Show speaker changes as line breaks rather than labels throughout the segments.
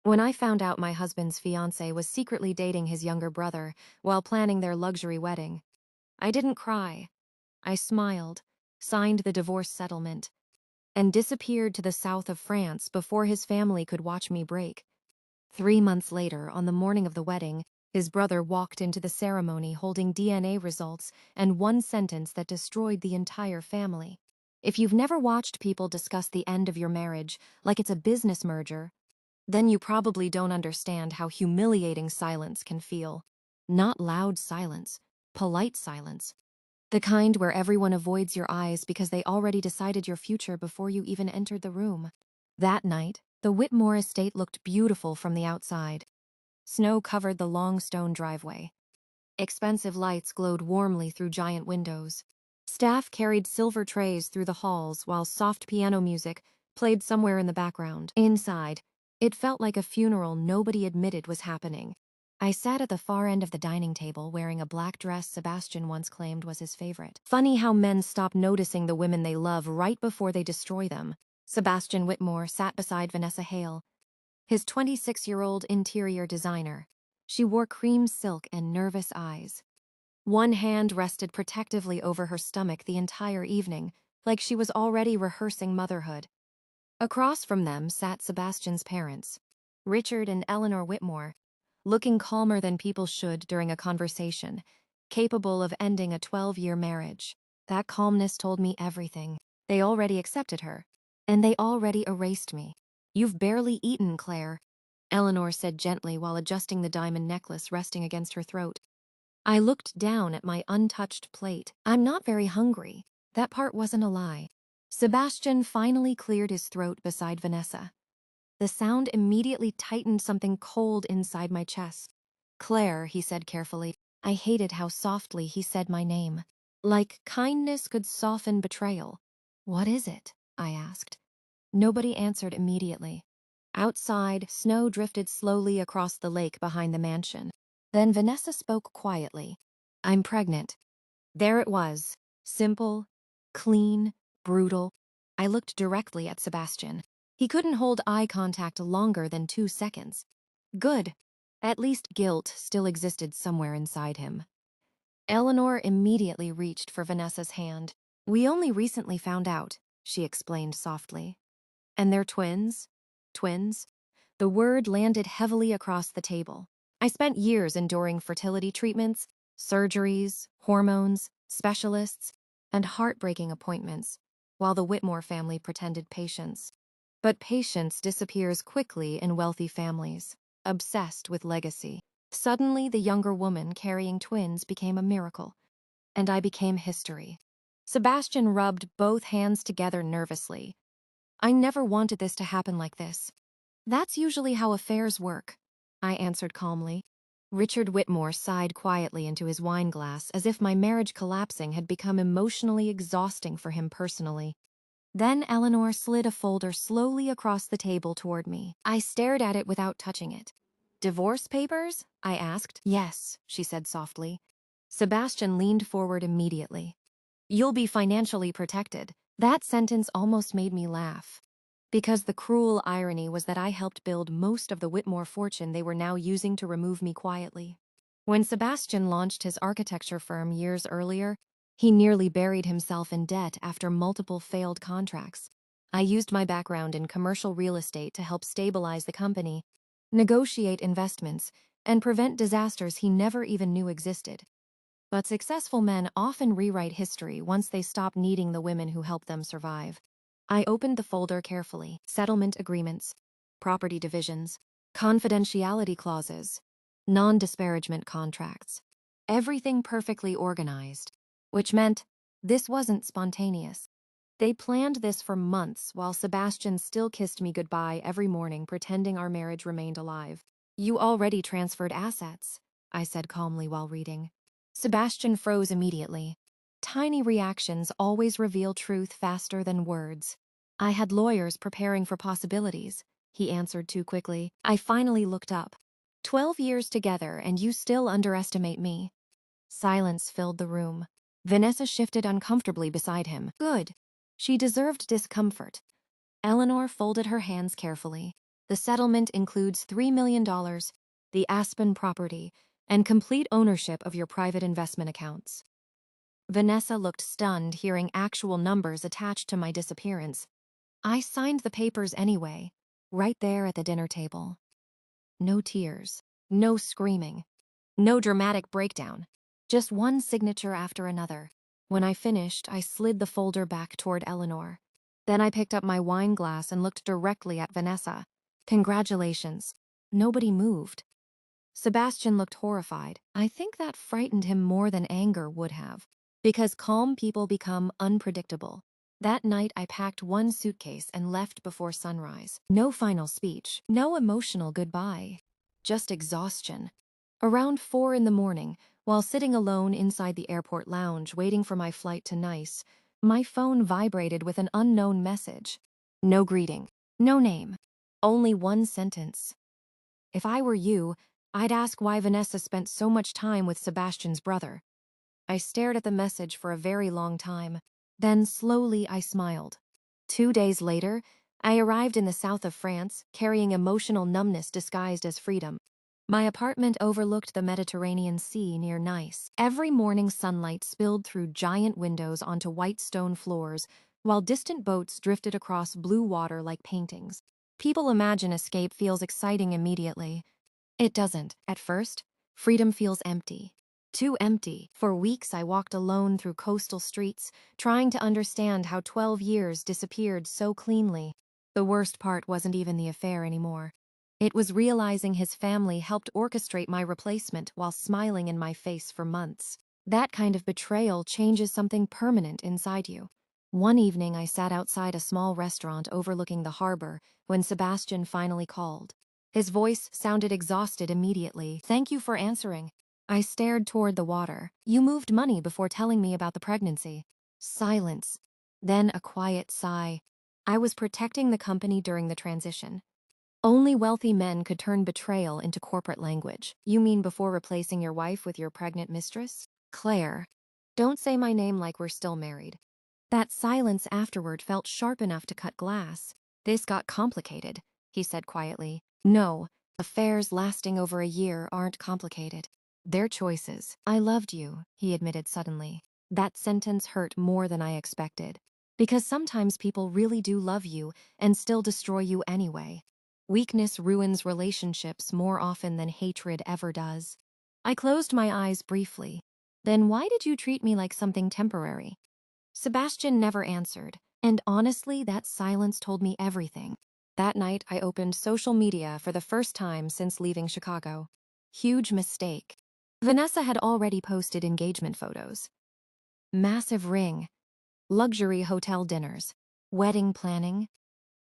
When I found out my husband's fiancée was secretly dating his younger brother while planning their luxury wedding, I didn't cry. I smiled, signed the divorce settlement, and disappeared to the south of France before his family could watch me break. 3 months later, on the morning of the wedding, his brother walked into the ceremony holding DNA results and one sentence that destroyed the entire family. If you've never watched people discuss the end of your marriage like it's a business merger, then you probably don't understand how humiliating silence can feel. Not loud silence, polite silence. The kind where everyone avoids your eyes because they already decided your future before you even entered the room. That night, the Whitmore estate looked beautiful from the outside. Snow covered the long stone driveway. Expensive lights glowed warmly through giant windows. Staff carried silver trays through the halls while soft piano music played somewhere in the background. Inside, it felt like a funeral nobody admitted was happening. I sat at the far end of the dining table wearing a black dress Sebastian once claimed was his favorite. Funny how men stop noticing the women they love right before they destroy them. Sebastian Whitmore sat beside Vanessa Hale, his 26-year-old interior designer. She wore cream silk and nervous eyes. One hand rested protectively over her stomach the entire evening, like she was already rehearsing motherhood. Across from them sat Sebastian's parents, Richard and Eleanor Whitmore, looking calmer than people should during a conversation, capable of ending a 12-year marriage. That calmness told me everything. They already accepted her, and they already erased me. "You've barely eaten, Claire," Eleanor said gently while adjusting the diamond necklace resting against her throat. I looked down at my untouched plate. "I'm not very hungry." That part wasn't a lie. Sebastian finally cleared his throat beside Vanessa. The sound immediately tightened something cold inside my chest. "Claire," he said carefully. I hated how softly he said my name. Like kindness could soften betrayal. "What is it?" I asked. Nobody answered immediately. Outside, snow drifted slowly across the lake behind the mansion. Then Vanessa spoke quietly. "I'm pregnant." There it was. Simple, clean, brutal. I looked directly at Sebastian. He couldn't hold eye contact longer than 2 seconds. Good. At least guilt still existed somewhere inside him. Eleanor immediately reached for Vanessa's hand. "We only recently found out," she explained softly. "And they're twins?" Twins? The word landed heavily across the table. I spent years enduring fertility treatments, surgeries, hormones, specialists, and heartbreaking appointments, while the Whitmore family pretended patience. But patience disappears quickly in wealthy families, obsessed with legacy. Suddenly, the younger woman carrying twins became a miracle, and I became history. Sebastian rubbed both hands together nervously. "I never wanted this to happen like this." "That's usually how affairs work," I answered calmly. Richard Whitmore sighed quietly into his wine glass as if my marriage collapsing had become emotionally exhausting for him personally. Then Eleanor slid a folder slowly across the table toward me. I stared at it without touching it. "Divorce papers?" I asked. "Yes," she said softly. Sebastian leaned forward immediately. "You'll be financially protected." That sentence almost made me laugh, because the cruel irony was that I helped build most of the Whitmore fortune they were now using to remove me quietly. When Sebastian launched his architecture firm years earlier, he nearly buried himself in debt after multiple failed contracts. I used my background in commercial real estate to help stabilize the company, negotiate investments, and prevent disasters he never even knew existed. But successful men often rewrite history once they stop needing the women who help them survive. I opened the folder carefully. Settlement agreements, property divisions, confidentiality clauses, non-disparagement contracts. Everything perfectly organized, which meant this wasn't spontaneous. They planned this for months while Sebastian still kissed me goodbye every morning, pretending our marriage remained alive. "You already transferred assets," I said calmly while reading. Sebastian froze immediately. Tiny reactions always reveal truth faster than words. "I had lawyers preparing for possibilities," he answered too quickly. I finally looked up. 12 years together and you still underestimate me." Silence filled the room. Vanessa shifted uncomfortably beside him. Good. She deserved discomfort. Eleanor folded her hands carefully. The settlement includes $3 million, the Aspen property, and complete ownership of your private investment accounts. Vanessa looked stunned hearing actual numbers attached to my disappearance. I signed the papers anyway, right there at the dinner table. No tears, no screaming, no dramatic breakdown, just one signature after another. When I finished, I slid the folder back toward Eleanor. Then I picked up my wine glass and looked directly at Vanessa. Congratulations. Nobody moved. Sebastian looked horrified. I think that frightened him more than anger would have, because calm people become unpredictable. That night, I packed one suitcase and left before sunrise. No final speech, no emotional goodbye, just exhaustion. Around 4 in the morning, while sitting alone inside the airport lounge waiting for my flight to Nice, my phone vibrated with an unknown message. No greeting, no name, only one sentence. If I were you, I'd ask why Vanessa spent so much time with Sebastian's brother. I stared at the message for a very long time. Then slowly I smiled. 2 days later, I arrived in the south of France, carrying emotional numbness disguised as freedom. My apartment overlooked the Mediterranean Sea near Nice. Every morning sunlight spilled through giant windows onto white stone floors, while distant boats drifted across blue water like paintings. People imagine escape feels exciting immediately. It doesn't. At first, freedom feels empty. Too empty. For weeks I walked alone through coastal streets, trying to understand how 12 years disappeared so cleanly. The worst part wasn't even the affair anymore. It was realizing his family helped orchestrate my replacement while smiling in my face for months. That kind of betrayal changes something permanent inside you. One evening I sat outside a small restaurant overlooking the harbor when Sebastian finally called. His voice sounded exhausted immediately. Thank you for answering. I stared toward the water. You moved money before telling me about the pregnancy. Silence. Then a quiet sigh. I was protecting the company during the transition. Only wealthy men could turn betrayal into corporate language. You mean before replacing your wife with your pregnant mistress? Claire. Don't say my name like we're still married. That silence afterward felt sharp enough to cut glass. This got complicated, he said quietly. No, affairs lasting over a year aren't complicated. They're choices. I loved you, he admitted suddenly. That sentence hurt more than I expected. Because sometimes people really do love you and still destroy you anyway. Weakness ruins relationships more often than hatred ever does. I closed my eyes briefly. Then why did you treat me like something temporary? Sebastian never answered, and honestly, that silence told me everything. That night, I opened social media for the first time since leaving Chicago. Huge mistake. Vanessa had already posted engagement photos. Massive ring, luxury hotel dinners, wedding planning.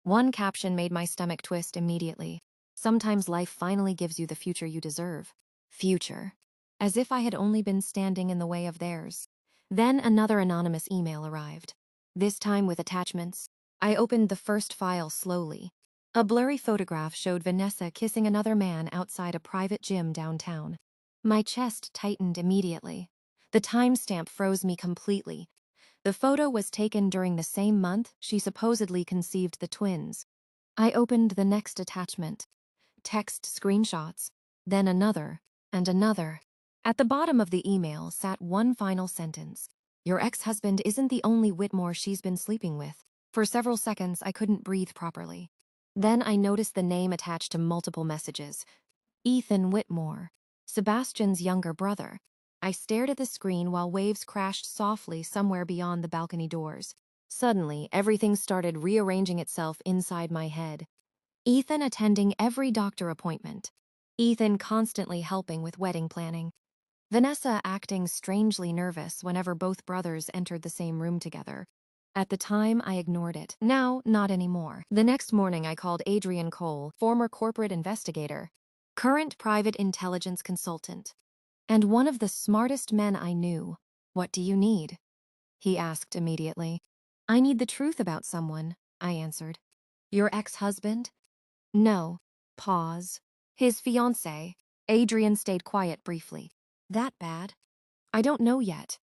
One caption made my stomach twist immediately. Sometimes life finally gives you the future you deserve. Future. As if I had only been standing in the way of theirs. Then another anonymous email arrived. This time with attachments. I opened the first file slowly. A blurry photograph showed Vanessa kissing another man outside a private gym downtown. My chest tightened immediately. The timestamp froze me completely. The photo was taken during the same month she supposedly conceived the twins. I opened the next attachment. Text screenshots, then another, and another. At the bottom of the email sat one final sentence. Your ex-husband isn't the only Whitmore she's been sleeping with. For several seconds, I couldn't breathe properly. Then I noticed the name attached to multiple messages. Ethan Whitmore, Sebastian's younger brother. I stared at the screen while waves crashed softly somewhere beyond the balcony doors. Suddenly, everything started rearranging itself inside my head. Ethan attending every doctor appointment. Ethan constantly helping with wedding planning. Vanessa acting strangely nervous whenever both brothers entered the same room together. At the time, I ignored it. Now, not anymore. The next morning, I called Adrian Cole, former corporate investigator, current private intelligence consultant, and one of the smartest men I knew. What do you need? He asked immediately. I need the truth about someone, I answered. Your ex-husband? No. Pause. His fiancée. Adrian stayed quiet briefly. That bad? I don't know yet.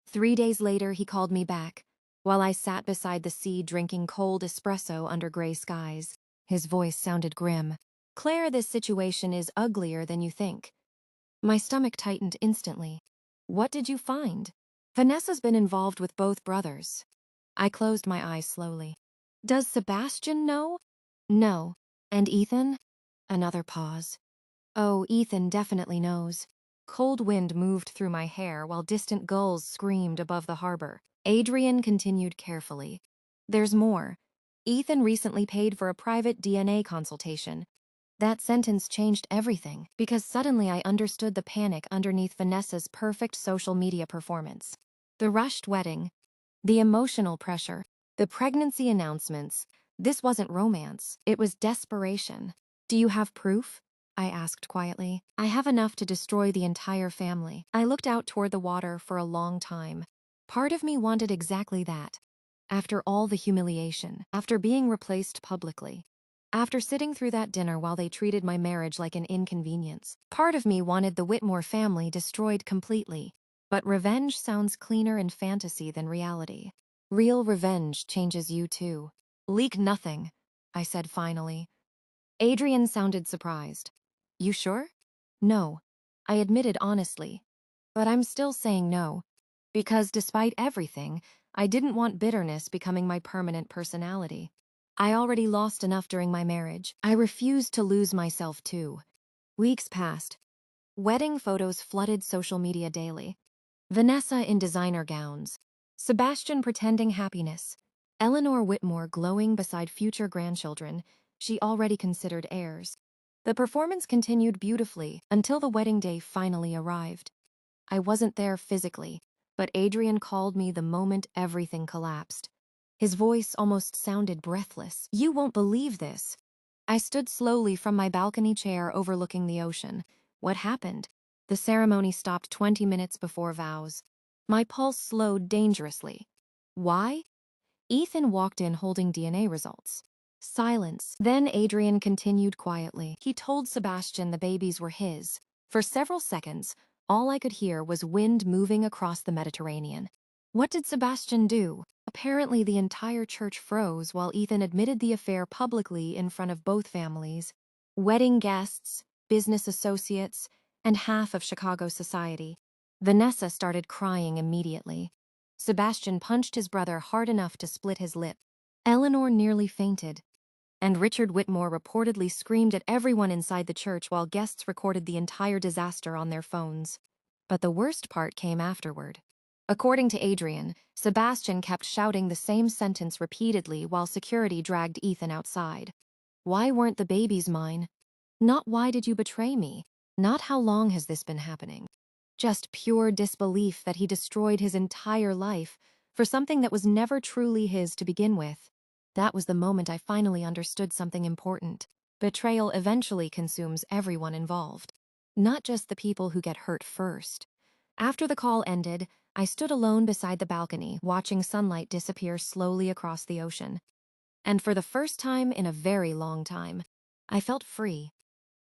3 days later, he called me back, while I sat beside the sea drinking cold espresso under gray skies. His voice sounded grim. Claire, this situation is uglier than you think. My stomach tightened instantly. What did you find? Vanessa's been involved with both brothers. I closed my eyes slowly. Does Sebastian know? No. And Ethan? Another pause. Oh, Ethan definitely knows. Cold wind moved through my hair while distant gulls screamed above the harbor. Adrian continued carefully. There's more. Ethan recently paid for a private DNA consultation. That sentence changed everything, because suddenly I understood the panic underneath Vanessa's perfect social media performance. The rushed wedding, the emotional pressure, the pregnancy announcements. This wasn't romance, it was desperation. Do you have proof? I asked quietly. I have enough to destroy the entire family. I looked out toward the water for a long time. Part of me wanted exactly that. After all the humiliation, after being replaced publicly, after sitting through that dinner while they treated my marriage like an inconvenience, part of me wanted the Whitmore family destroyed completely. But revenge sounds cleaner in fantasy than reality. Real revenge changes you too. Leak nothing, I said finally. Adrian sounded surprised. You sure? No, I admitted honestly. But I'm still saying no. Because despite everything, I didn't want bitterness becoming my permanent personality. I already lost enough during my marriage. I refused to lose myself too. Weeks passed. Wedding photos flooded social media daily. Vanessa in designer gowns. Sebastian pretending happiness. Eleanor Whitmore glowing beside future grandchildren she already considered heirs. The performance continued beautifully until the wedding day finally arrived. I wasn't there physically, but Adrian called me the moment everything collapsed. His voice almost sounded breathless. You won't believe this. I stood slowly from my balcony chair overlooking the ocean. What happened? The ceremony stopped 20 minutes before vows. My pulse slowed dangerously. Why? Ethan walked in holding DNA results. Silence. Then Adrian continued quietly. He told Sebastian the babies were his. For several seconds, all I could hear was wind moving across the Mediterranean. What did Sebastian do? Apparently, the entire church froze while Ethan admitted the affair publicly in front of both families. Wedding guests, business associates, and half of Chicago society. Vanessa started crying immediately. Sebastian punched his brother hard enough to split his lip. Eleanor nearly fainted. And Richard Whitmore reportedly screamed at everyone inside the church while guests recorded the entire disaster on their phones. But the worst part came afterward. According to Adrian, Sebastian kept shouting the same sentence repeatedly while security dragged Ethan outside. Why weren't the babies mine? Not why did you betray me? Not how long has this been happening? Just pure disbelief that he destroyed his entire life for something that was never truly his to begin with. That was the moment I finally understood something important. Betrayal eventually consumes everyone involved, not just the people who get hurt first. After the call ended, I stood alone beside the balcony, watching sunlight disappear slowly across the ocean. And for the first time in a very long time, I felt free.